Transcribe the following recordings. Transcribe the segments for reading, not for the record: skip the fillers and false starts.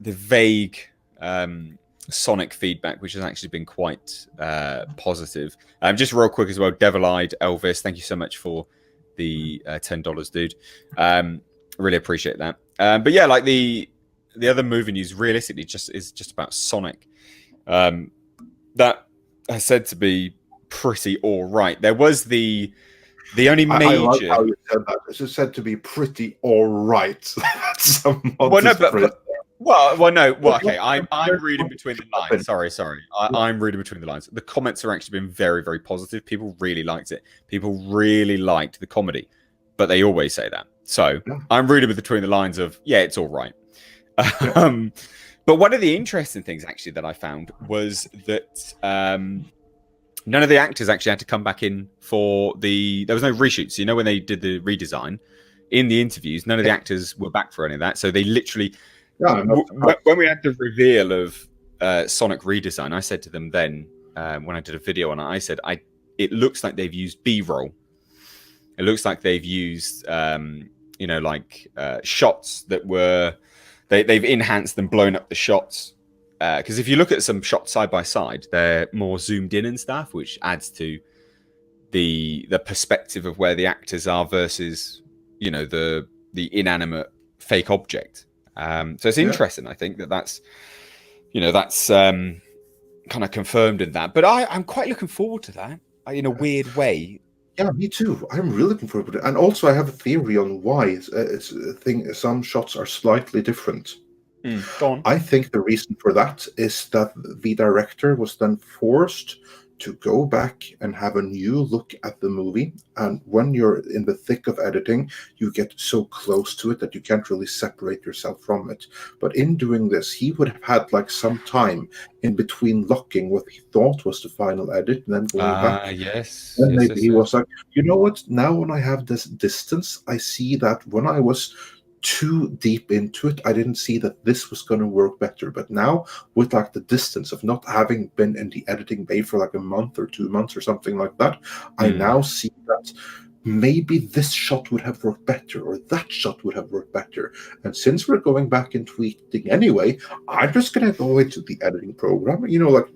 vague Sonic feedback, which has actually been quite positive. Just real quick as well, Devil-Eyed Elvis, thank you so much for the $10, dude. Really appreciate that. But yeah, like the other movie news realistically is just about Sonic. That is said to be pretty all right. There was the only major. I like how you said that. It's said to be pretty all right. Well, no, okay. I'm reading between the lines. Sorry. I'm reading between the lines. The comments are actually been very, very positive. People really liked it. People really liked the comedy, but they always say that. So I'm reading between the lines of, yeah, it's all right. But one of the interesting things actually that I found was that none of the actors actually had to come back in for there was no reshoots. You know, when they did the redesign in the interviews, none of the actors were back for any of that. So they literally, when we had the reveal of Sonic redesign, I said to them then, when I did a video on it, I said, it looks like they've used B-roll. It looks like they've used, shots that were, they've enhanced and blown up the shots. Because if you look at some shots side by side, they're more zoomed in and stuff, which adds to the perspective of where the actors are versus, the inanimate fake object. So it's interesting. I think that's kind of confirmed in that. But I'm quite looking forward to that in a weird way. Yeah, me too. I'm really looking forward to it. And also, I have a theory on why some shots are slightly different. Go on. I think the reason for that is that the director was then forced to go back and have a new look at the movie. And when you're in the thick of editing, you get so close to it that you can't really separate yourself from it. But in doing this, he would have had like some time in between locking what he thought was the final edit and then going back. Yes. And maybe he was like, you know what? Now when I have this distance, I see that when I was too deep into it, I didn't see that this was going to work better. But now, with like the distance of not having been in the editing bay for like a month or 2 months or something like that, I now see that maybe this shot would have worked better or that shot would have worked better. And since we're going back and tweeting anyway, I'm just going to go into the editing program,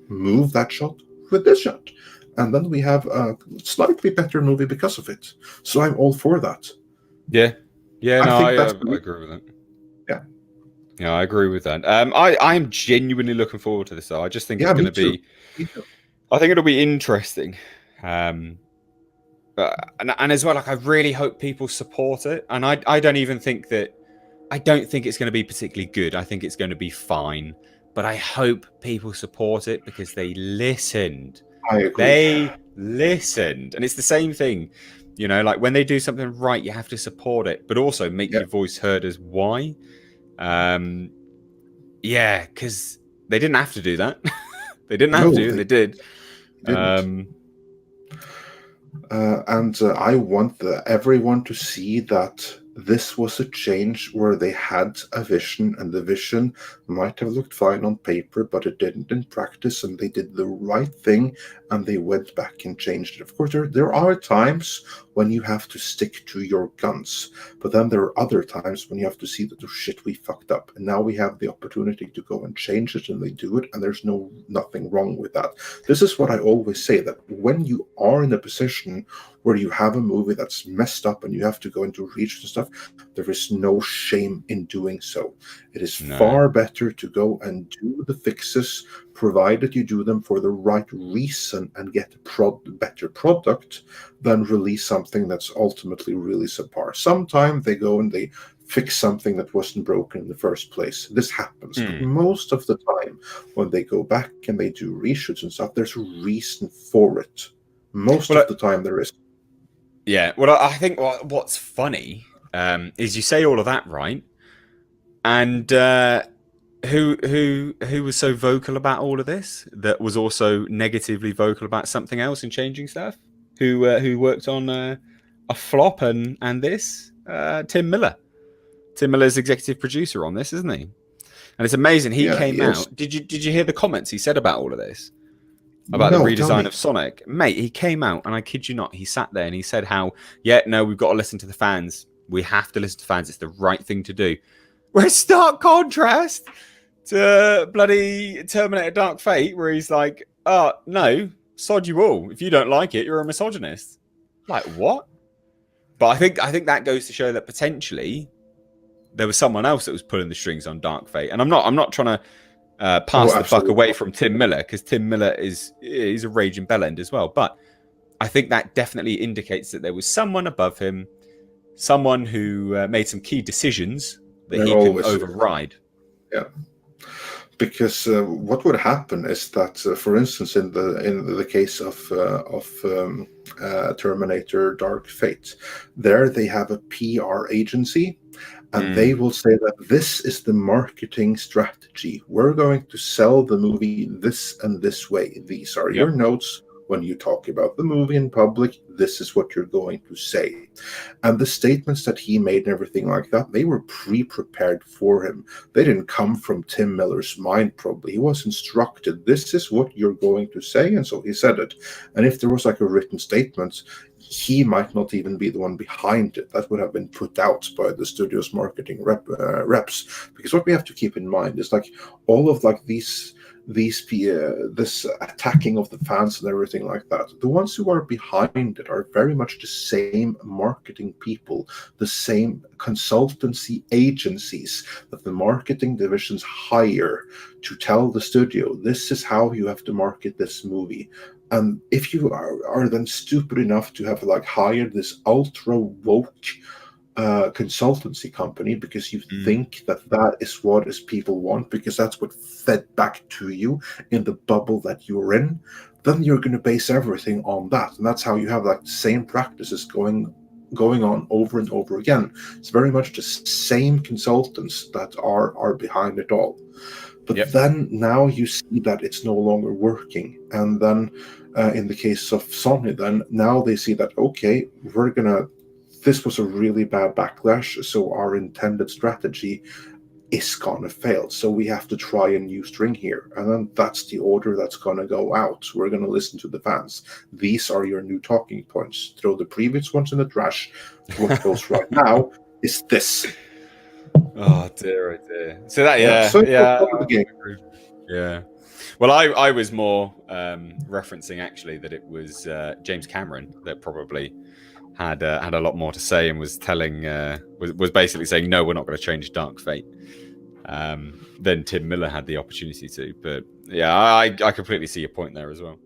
move that shot with this shot. And then we have a slightly better movie because of it. So I'm all for that. Yeah. Yeah, I agree with that. Yeah, I agree with that. I'm genuinely looking forward to this, though. I just think it's going to be. I think it'll be interesting, and as well, like I really hope people support it. And I don't even think that. I don't think it's going to be particularly good. I think it's going to be fine. But I hope people support it because they listened. I agree. They listened, and it's the same thing. Like when they do something right, you have to support it, but also make your voice heard as why. Because they didn't have to do that. They didn't have to, and they did. And I want everyone to see that this was a change where they had a vision, and the vision might have looked fine on paper, but it didn't in practice, and they did the right thing, and they went back and changed it. Of course, there are times when you have to stick to your guns, but then there are other times when you have to see that, oh shit, we fucked up, and now we have the opportunity to go and change it, and they do it, and there's nothing wrong with that. This is what I always say, that when you are in a position where you have a movie that's messed up and you have to go into research and stuff, there is no shame in doing so. It is far better to go and do the fixes, provided you do them for the right reason and get a better product, than release something that's ultimately really subpar. Sometimes they go and they fix something that wasn't broken in the first place. This happens. But most of the time, when they go back and they do reshoots and stuff, there's a reason for it. Most of the time there is. Yeah, well, I think what's funny is you say all of that, right? And who was so vocal about all of this that was also negatively vocal about something else and changing stuff? Who worked on a flop and this? Tim Miller. Tim Miller's executive producer on this, isn't he? And it's amazing. He came out. Did you hear the comments he said about all of this? About the redesign of Sonic? Mate, he came out, and I kid you not, he sat there and he said how, we've got to listen to the fans. We have to listen to fans. It's the right thing to do. We're stark contrast to bloody Terminator Dark Fate, where he's like, "Oh no, sod you all. If you don't like it, you're a misogynist." Like what? But I think that goes to show that potentially there was someone else that was pulling the strings on Dark Fate. And I'm not trying to pass the buck away from Tim Miller, because Tim Miller he's a raging bellend as well. But I think that definitely indicates that there was someone above him, someone who made some key decisions that he can override. Yeah. Because what would happen is that, for instance, in the case of Terminator Dark Fate, there they have a PR agency, and they will say that this is the marketing strategy. We're going to sell the movie this and this way. These are your notes. When you talk about the movie in public, this is what you're going to say. And the statements that he made and everything like that, they were pre-prepared for him. They didn't come from Tim Miller's mind, probably. He was instructed, this is what you're going to say, and so he said it. And if there was like a written statement, he might not even be the one behind it. That would have been put out by the studio's marketing reps. Because what we have to keep in mind is like all of like this attacking of the fans and everything like that, the ones who are behind it are very much the same marketing people, the same consultancy agencies that the marketing divisions hire to tell the studio, this is how you have to market this movie. And if you are then stupid enough to have like hired this ultra woke consultancy company because you think that is what people want, because that's what fed back to you in the bubble that you're in, then you're going to base everything on that. And that's how you have like the same practices going on over and over again. It's very much the same consultants that are behind it all. But then now you see that it's no longer working. And then in the case of Sony, then now they see that, okay, this was a really bad backlash, so our intended strategy is gonna fail. So we have to try a new string here. And then that's the order that's gonna go out. We're gonna listen to the fans. These are your new talking points. Throw the previous ones in the trash. What goes right now is this. Oh dear, oh dear. So that yeah. Well, I was more referencing actually that it was James Cameron that probably had a lot more to say and was telling was basically saying, no, we're not going to change Dark Fate. Then Tim Miller had the opportunity to. But yeah, I completely see your point there as well.